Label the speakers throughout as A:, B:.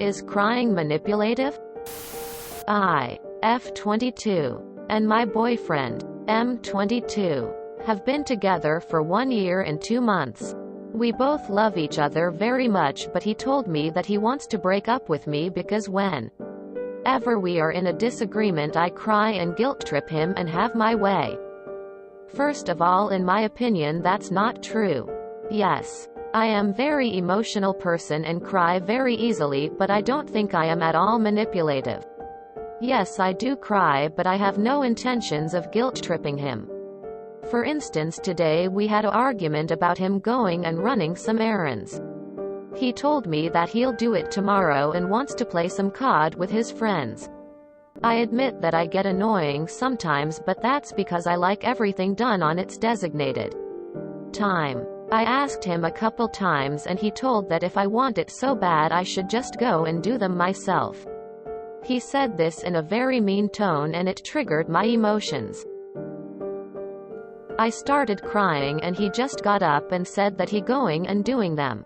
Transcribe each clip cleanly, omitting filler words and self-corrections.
A: Is crying manipulative? I, F22, and my boyfriend, M22, have been together for 1 year and 2 months. We both love each other very much, but he told me that he wants to break up with me because whenever we are in a disagreement I cry and guilt trip him and have my way. First of all, in my opinion, that's not true. Yes, I am very emotional person and cry very easily, but I don't think I am at all manipulative. Yes, I do cry, but I have no intentions of guilt tripping him. For instance, today we had an argument about him going and running some errands. He told me that he'll do it tomorrow and wants to play some COD with his friends. I admit that I get annoying sometimes, but that's because I like everything done on its designated time. I asked him a couple times and he told that if I want it so bad I should just go and do them myself. He said this in a very mean tone and it triggered my emotions. I started crying and he just got up and said that he going and doing them.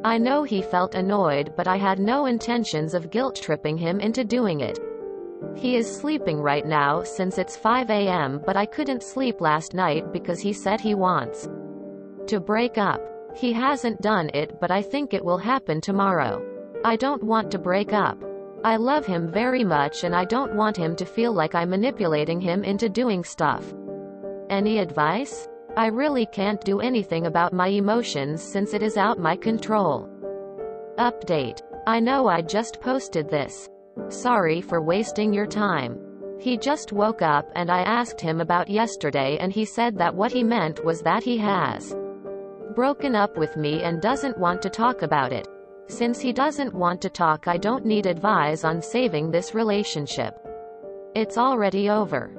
A: I know he felt annoyed, but I had no intentions of guilt tripping him into doing it. He is sleeping right now since it's 5 a.m., but I couldn't sleep last night because he said he wants to break up. He hasn't done it, but I think it will happen tomorrow. I don't want to break up. I love him very much and I don't want him to feel like I'm manipulating him into doing stuff. Any advice? I really can't do anything about my emotions since it is out my control. Update. I know I just posted this. Sorry for wasting your time. He just woke up and I asked him about yesterday and he said that what he meant was that he has broken up with me and doesn't want to talk about it. Since he doesn't want to talk, I don't need advice on saving this relationship. It's already over.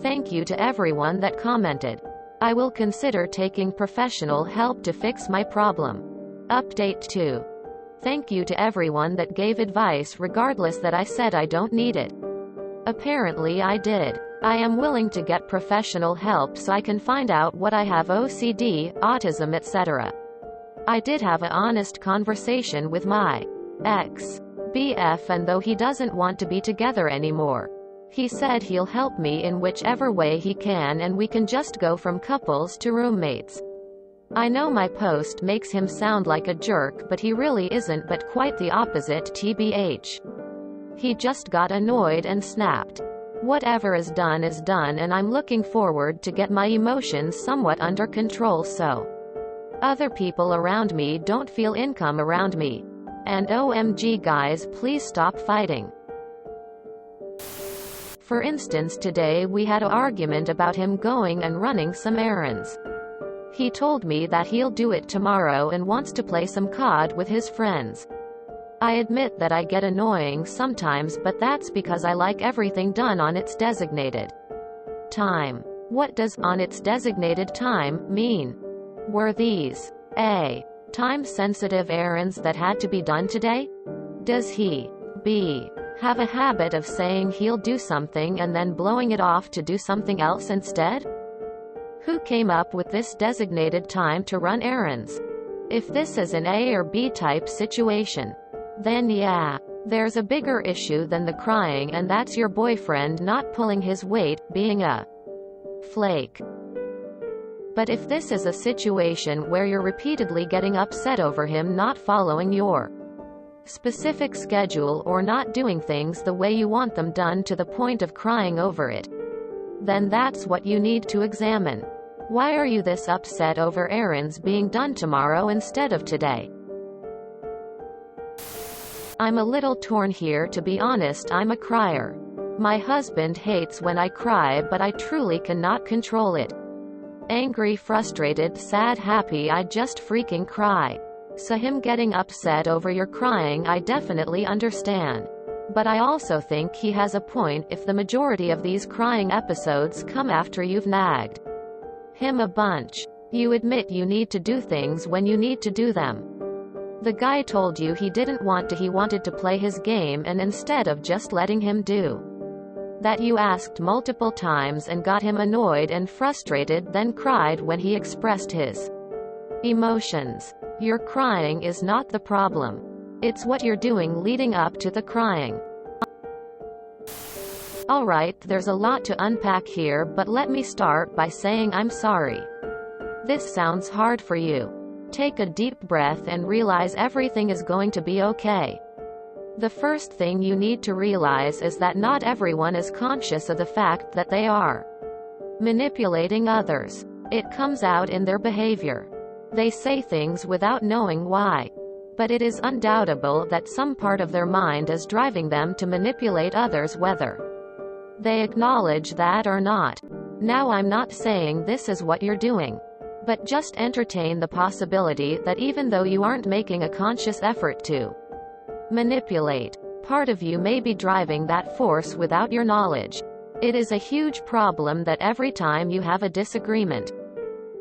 A: Thank you to everyone that commented. I will consider taking professional help to fix my problem. Update 2. Thank you to everyone that gave advice regardless that I said I don't need it. Apparently I did. I am willing to get professional help so I can find out what I have: OCD, autism, etc. I did have an honest conversation with my ex-BF, and though he doesn't want to be together anymore, he said he'll help me in whichever way he can and we can just go from couples to roommates. I know my post makes him sound like a jerk, but he really isn't, but quite the opposite, tbh. He just got annoyed and snapped. Whatever is done and I'm looking forward to get my emotions somewhat under control so other people around me don't feel income around me. And OMG guys, please stop fighting. For instance, today we had an argument about him going and running some errands. He told me that he'll do it tomorrow and wants to play some COD with his friends. I admit that I get annoying sometimes, but that's because I like everything done on its designated time. What does "on its designated time" mean? Were these A. time-sensitive errands that had to be done today? Does he B. have a habit of saying he'll do something and then blowing it off to do something else instead? Who came up with this designated time to run errands? If this is an A or B type situation, then yeah, there's a bigger issue than the crying, and that's your boyfriend not pulling his weight, being a flake. But if this is a situation where you're repeatedly getting upset over him not following your specific schedule or not doing things the way you want them done to the point of crying over it, then that's what you need to examine. Why are you this upset over errands being done tomorrow instead of today? I'm a little torn here, to be honest. I'm a crier. My husband hates when I cry, but I truly cannot control it. Angry, frustrated, sad, happy, I just freaking cry. So him getting upset over your crying, I definitely understand. But I also think he has a point if the majority of these crying episodes come after you've nagged him a bunch. You admit you need to do things when you need to do them. The guy told you he didn't want to, he wanted to play his game, and instead of just letting him do that, you asked multiple times and got him annoyed and frustrated, then cried when he expressed his emotions. Your crying is not the problem. It's what you're doing leading up to the crying. Alright, there's a lot to unpack here, but let me start by saying I'm sorry. This sounds hard for you. Take a deep breath and realize everything is going to be okay. The first thing you need to realize is that not everyone is conscious of the fact that they are manipulating others. It comes out in their behavior. They say things without knowing why. But it is undoubtable that some part of their mind is driving them to manipulate others, whether they acknowledge that or not. Now, I'm not saying this is what you're doing, but just entertain the possibility that even though you aren't making a conscious effort to manipulate, part of you may be driving that force without your knowledge. It is a huge problem that every time you have a disagreement,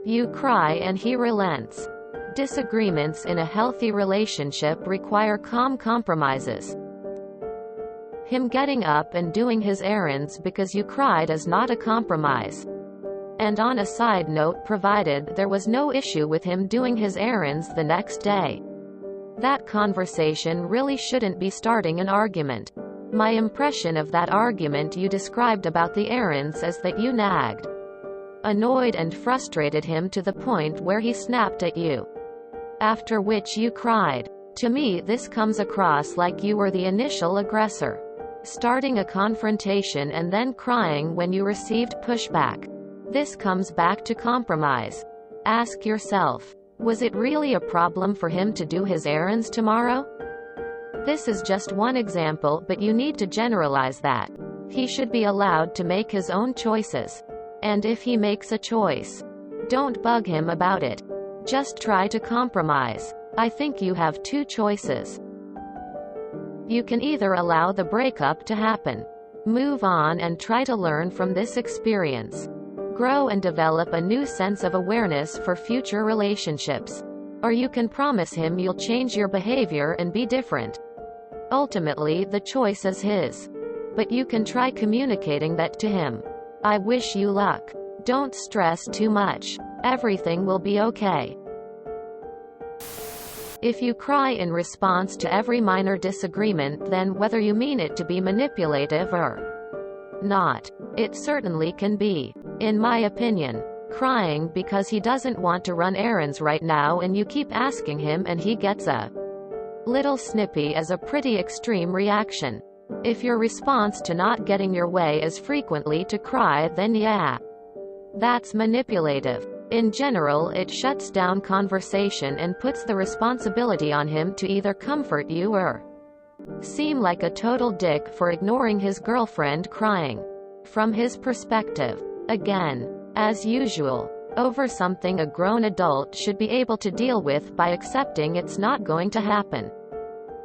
A: you cry and he relents. Disagreements in a healthy relationship require calm compromises. Him getting up and doing his errands because you cried is not a compromise. And on a side note, provided there was no issue with him doing his errands the next day, that conversation really shouldn't be starting an argument. My impression of that argument you described about the errands is that you nagged, annoyed and frustrated him to the point where he snapped at you. After which you cried. To me, this comes across like you were the initial aggressor, starting a confrontation and then crying when you received pushback. This comes back to compromise. Ask yourself, was it really a problem for him to do his errands tomorrow? This is just one example, but you need to generalize that. He should be allowed to make his own choices. And if he makes a choice, don't bug him about it. Just try to compromise. I think you have two choices. You can either allow the breakup to happen, move on and try to learn from this experience, grow and develop a new sense of awareness for future relationships. Or you can promise him you'll change your behavior and be different. Ultimately, the choice is his. But you can try communicating that to him. I wish you luck. Don't stress too much. Everything will be okay. If you cry in response to every minor disagreement, then whether you mean it to be manipulative or not, it certainly can be. In my opinion, crying because he doesn't want to run errands right now and you keep asking him and he gets a little snippy is a pretty extreme reaction. If your response to not getting your way is frequently to cry, then yeah, that's manipulative. In general, it shuts down conversation and puts the responsibility on him to either comfort you or seem like a total dick for ignoring his girlfriend crying. From his perspective, again, as usual, over something a grown adult should be able to deal with by accepting it's not going to happen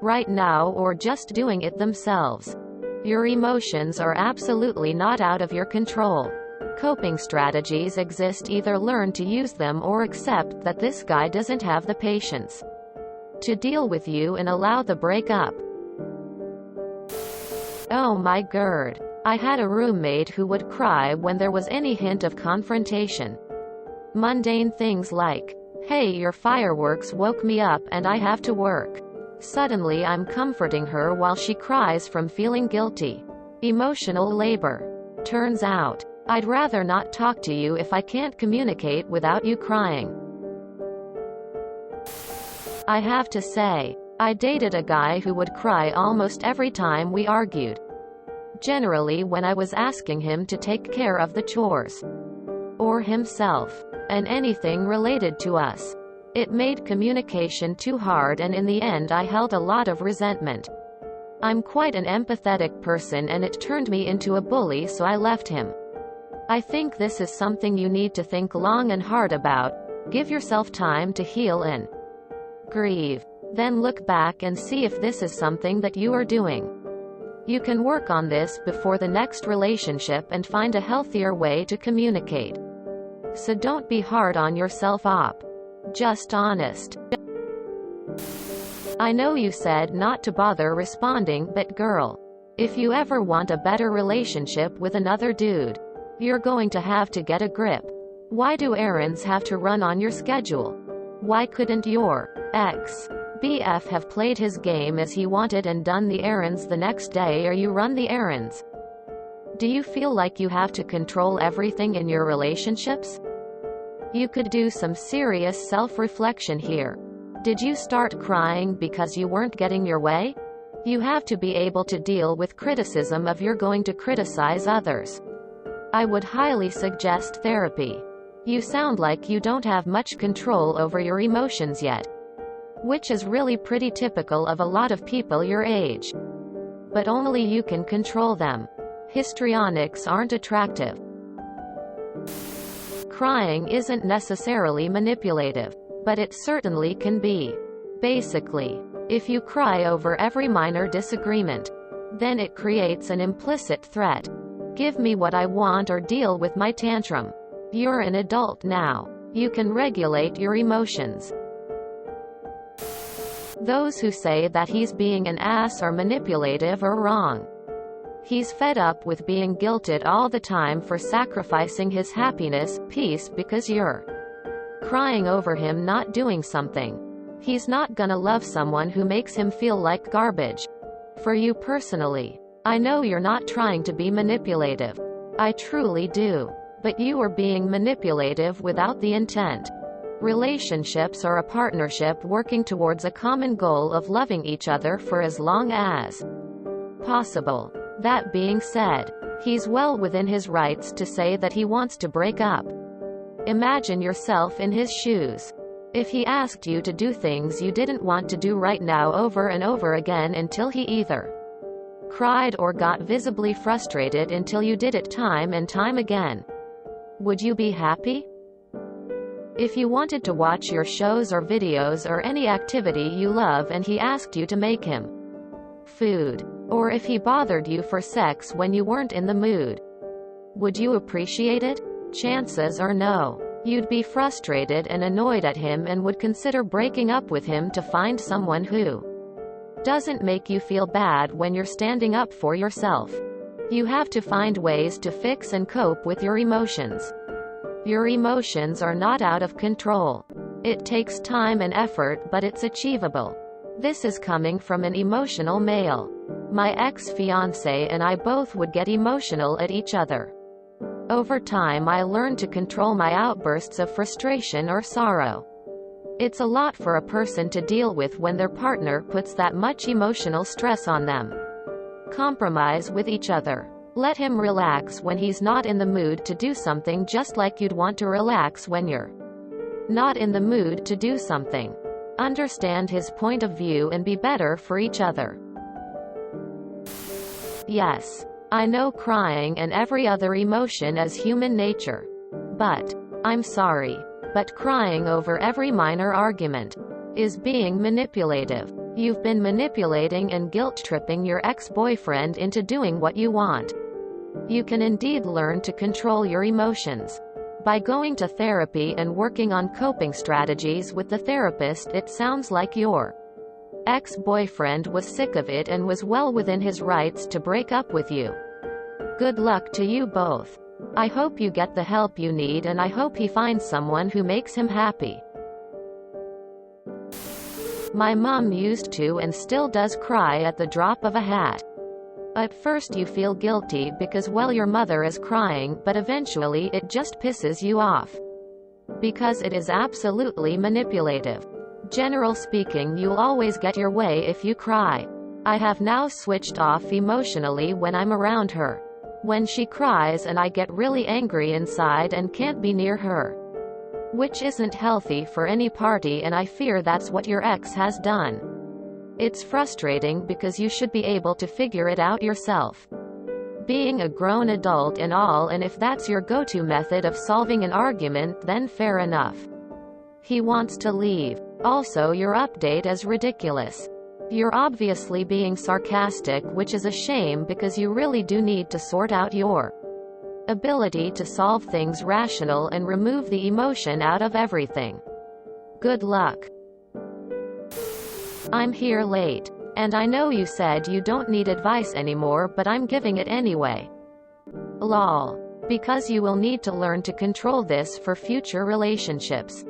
A: right now or just doing it themselves. Your emotions are absolutely not out of your control. Coping strategies exist. Either learn to use them or accept that this guy doesn't have the patience to deal with you and allow the breakup. Oh my god. I had a roommate who would cry when there was any hint of confrontation. Mundane things like, "Hey, your fireworks woke me up and I have to work." Suddenly I'm comforting her while she cries from feeling guilty. Emotional labor. Turns out, I'd rather not talk to you if I can't communicate without you crying. I have to say, I dated a guy who would cry almost every time we argued. Generally when I was asking him to take care of the chores, or himself, and anything related to us. It made communication too hard and in the end I held a lot of resentment. I'm quite an empathetic person and it turned me into a bully, so I left him. I think this is something you need to think long and hard about. Give yourself time to heal and grieve. Then look back and see if this is something that you are doing. You can work on this before the next relationship and find a healthier way to communicate. So don't be hard on yourself op. Just honest. I know you said not to bother responding, but girl, if you ever want a better relationship with another dude, you're going to have to get a grip. Why do errands have to run on your schedule? Why couldn't your ex BF have played his game as he wanted and done the errands the next day, or you run the errands? Do you feel like you have to control everything in your relationships? You could do some serious self-reflection here. Did you start crying because you weren't getting your way? You have to be able to deal with criticism if you're going to criticize others. I would highly suggest therapy. You sound like you don't have much control over your emotions yet, which is really pretty typical of a lot of people your age. But only you can control them. Histrionics aren't attractive. Crying isn't necessarily manipulative, but it certainly can be. Basically, if you cry over every minor disagreement, then it creates an implicit threat. Give me what I want or deal with my tantrum. You're an adult now. You can regulate your emotions. Those who say that he's being an ass or manipulative are wrong. He's fed up with being guilted all the time for sacrificing his happiness, peace because you're crying over him not doing something. He's not gonna love someone who makes him feel like garbage. For you personally, I know you're not trying to be manipulative. I truly do. But you are being manipulative without the intent. Relationships are a partnership working towards a common goal of loving each other for as long as possible. That being said, he's well within his rights to say that he wants to break up. Imagine yourself in his shoes. If he asked you to do things you didn't want to do right now over and over again until he either cried or got visibly frustrated until you did it time and time again, would you be happy? If you wanted to watch your shows or videos or any activity you love and he asked you to make him food, or if he bothered you for sex when you weren't in the mood, would you appreciate it? Chances are no. You'd be frustrated and annoyed at him and would consider breaking up with him to find someone who doesn't make you feel bad when you're standing up for yourself. You have to find ways to fix and cope with your emotions. Your emotions are not out of control. It takes time and effort, but it's achievable. This is coming from an emotional male. My ex-fiancé and I both would get emotional at each other. Over time I learned to control my outbursts of frustration or sorrow. It's a lot for a person to deal with when their partner puts that much emotional stress on them. Compromise with each other. Let him relax when he's not in the mood to do something, just like you'd want to relax when you're not in the mood to do something. Understand his point of view and be better for each other. Yes, I know crying and every other emotion is human nature. But I'm sorry, but crying over every minor argument is being manipulative. You've been manipulating and guilt-tripping your ex-boyfriend into doing what you want. You can indeed learn to control your emotions by going to therapy and working on coping strategies with the therapist. It sounds like your ex-boyfriend was sick of it and was well within his rights to break up with you. Good luck to you both. I hope you get the help you need, and I hope he finds someone who makes him happy. My mom used to and still does cry at the drop of a hat. At first you feel guilty because, well, your mother is crying, but eventually it just pisses you off. Because it is absolutely manipulative. General speaking, you'll always get your way if you cry. I have now switched off emotionally when I'm around her. When she cries and I get really angry inside and can't be near her. Which isn't healthy for any party, and I fear that's what your ex has done. It's frustrating because you should be able to figure it out yourself. Being a grown adult and all, and if that's your go-to method of solving an argument, then fair enough. He wants to leave. Also, your update is ridiculous. You're obviously being sarcastic, which is a shame because you really do need to sort out your ability to solve things rational and remove the emotion out of everything. Good luck. I'm here late. And I know you said you don't need advice anymore, but I'm giving it anyway. Lol. Because you will need to learn to control this for future relationships.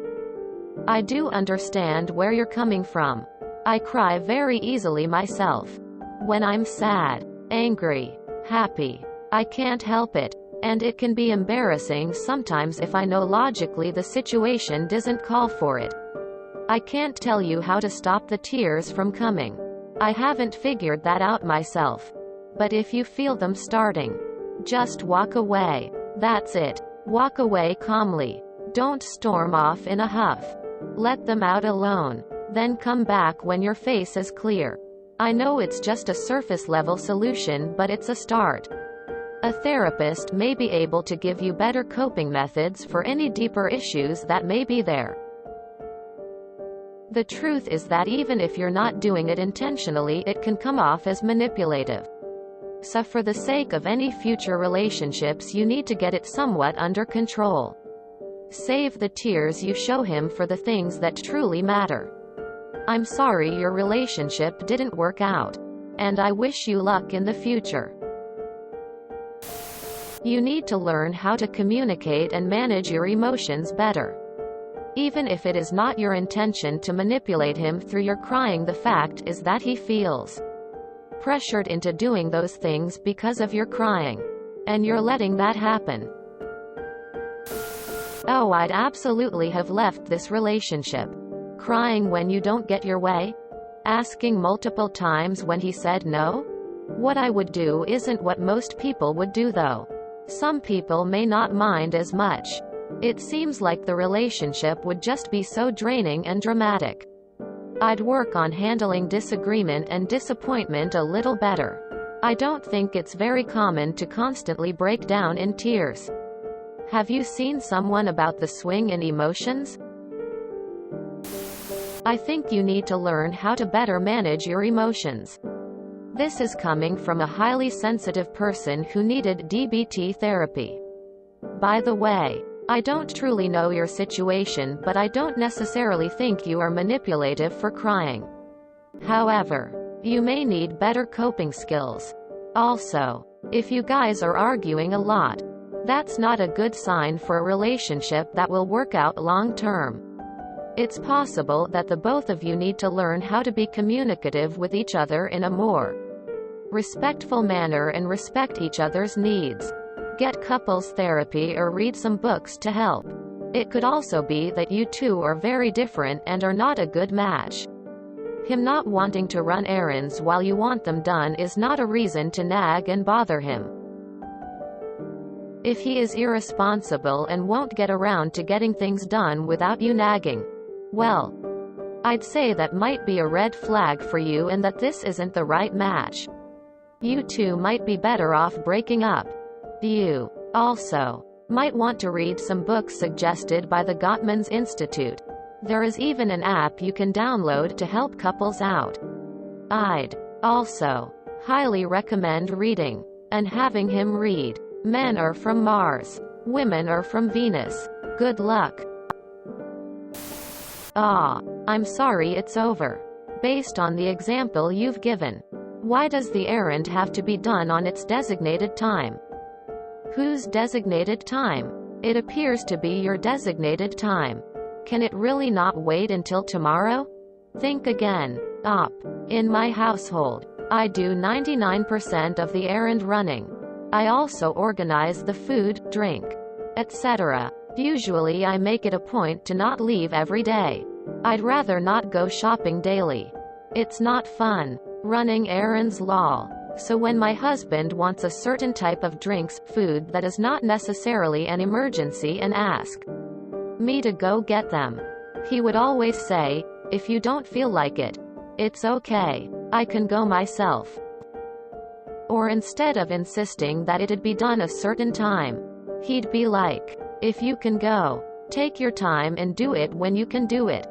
A: I do understand where you're coming from. I cry very easily myself. When I'm sad, angry, happy, I can't help it. And it can be embarrassing sometimes if I know logically the situation doesn't call for it. I can't tell you how to stop the tears from coming. I haven't figured that out myself. But if you feel them starting, just walk away. That's it. Walk away calmly. Don't storm off in a huff. Let them out alone. Then come back when your face is clear. I know it's just a surface level solution, but it's a start. A therapist may be able to give you better coping methods for any deeper issues that may be there. The truth is that even if you're not doing it intentionally, it can come off as manipulative. So for the sake of any future relationships, you need to get it somewhat under control. Save the tears you show him for the things that truly matter. I'm sorry your relationship didn't work out. And I wish you luck in the future. You need to learn how to communicate and manage your emotions better. Even if it is not your intention to manipulate him through your crying, the fact is that he feels pressured into doing those things because of your crying. And you're letting that happen. Oh, I'd absolutely have left this relationship. Crying when you don't get your way? Asking multiple times when he said no? What I would do isn't what most people would do though. Some people may not mind as much. It seems like the relationship would just be so draining and dramatic. I'd work on handling disagreement and disappointment a little better. I don't think it's very common to constantly break down in tears. Have you seen someone about the swing in emotions? I think you need to learn how to better manage your emotions. This is coming from a highly sensitive person who needed DBT therapy. By the way, I don't truly know your situation, but I don't necessarily think you are manipulative for crying. However, you may need better coping skills. Also, if you guys are arguing a lot, that's not a good sign for a relationship that will work out long term. It's possible that the both of you need to learn how to be communicative with each other in a more respectful manner and respect each other's needs. Get couples therapy or read some books to help. It could also be that you two are very different and are not a good match. Him not wanting to run errands while you want them done is not a reason to nag and bother him. If he is irresponsible and won't get around to getting things done without you nagging, well, I'd say that might be a red flag for you and that this isn't the right match. You two might be better off breaking up. You also might want to read some books suggested by the Gottman's Institute. There is even an app you can download to help couples out. I'd also highly recommend reading and having him read Men Are From Mars, Women Are From Venus. Good luck. I'm sorry it's over. Based on the example you've given, why does the errand have to be done on its designated time? Whose designated time? It appears to be your designated time. Can it really not wait until tomorrow? Think again. In my household, I do 99% of the errand running. I also organize the food, drink, etc. Usually I make it a point to not leave every day. I'd rather not go shopping daily. It's not fun. Running errands lol. So when my husband wants a certain type of drinks, food that is not necessarily an emergency and ask me to go get them, he would always say, if you don't feel like it, it's okay. I can go myself. Or instead of insisting that it'd be done a certain time, he'd be like, if you can go, take your time and do it when you can do it.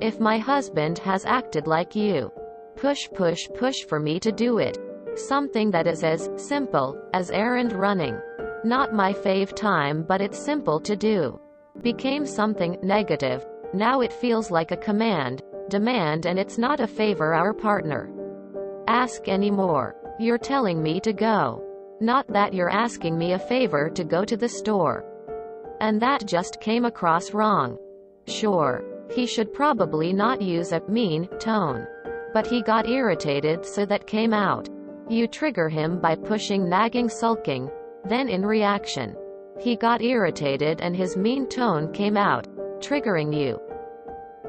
A: If my husband has acted like you, push for me to do it. Something that is as simple as errand running. Not my fave time, but it's simple to do. Became something negative. Now it feels like a demand, and it's not a favor our partner ask anymore. You're telling me to go. Not that you're asking me a favor to go to the store. And that just came across wrong. Sure, he should probably not use a mean tone. But he got irritated, so that came out. You trigger him by pushing, nagging, sulking. Then in reaction, he got irritated and his mean tone came out, triggering you.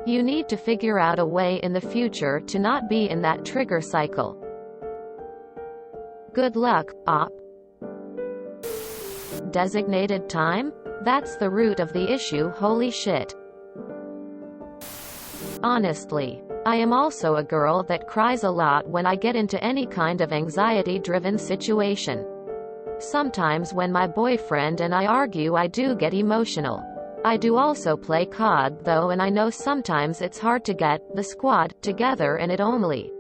A: You need to figure out a way in the future to not be in that trigger cycle. Good luck, op. Designated time? That's the root of the issue, holy shit. Honestly, I am also a girl that cries a lot when I get into any kind of anxiety-driven situation. Sometimes when my boyfriend and I argue, I do get emotional. I do also play COD though, and I know sometimes it's hard to get the squad together, and it only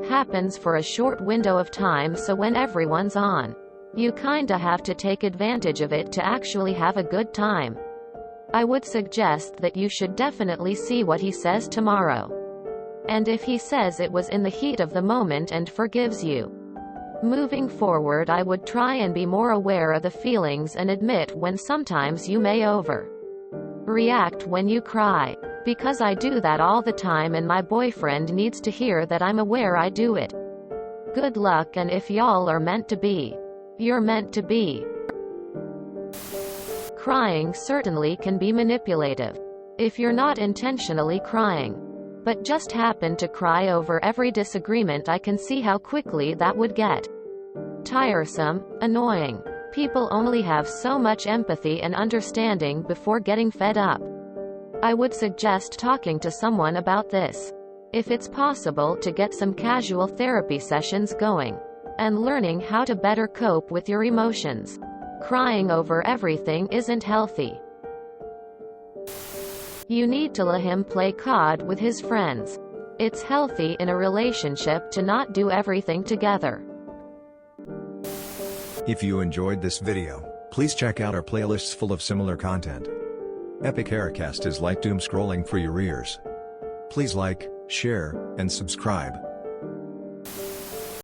A: happens for a short window of time, so when everyone's on, you kinda have to take advantage of it to actually have a good time. I would suggest that you should definitely see what he says tomorrow. And if he says it was in the heat of the moment and forgives you, moving forward I would try and be more aware of the feelings and admit when sometimes you may react when you cry. Because I do that all the time and my boyfriend needs to hear that I'm aware I do it. Good luck, and if y'all are meant to be, you're meant to be. Crying certainly can be manipulative. If you're not intentionally crying, but just happen to cry over every disagreement, I can see how quickly that would get tiresome, annoying. People only have so much empathy and understanding before getting fed up. I would suggest talking to someone about this. If it's possible, to get some casual therapy sessions going, and learning how to better cope with your emotions. Crying over everything isn't healthy. You need to let him play COD with his friends. It's healthy in a relationship to not do everything together.
B: If you enjoyed this video, please check out our playlists full of similar content. Epic Haircast is like doom scrolling for your ears. Please like, share, and subscribe.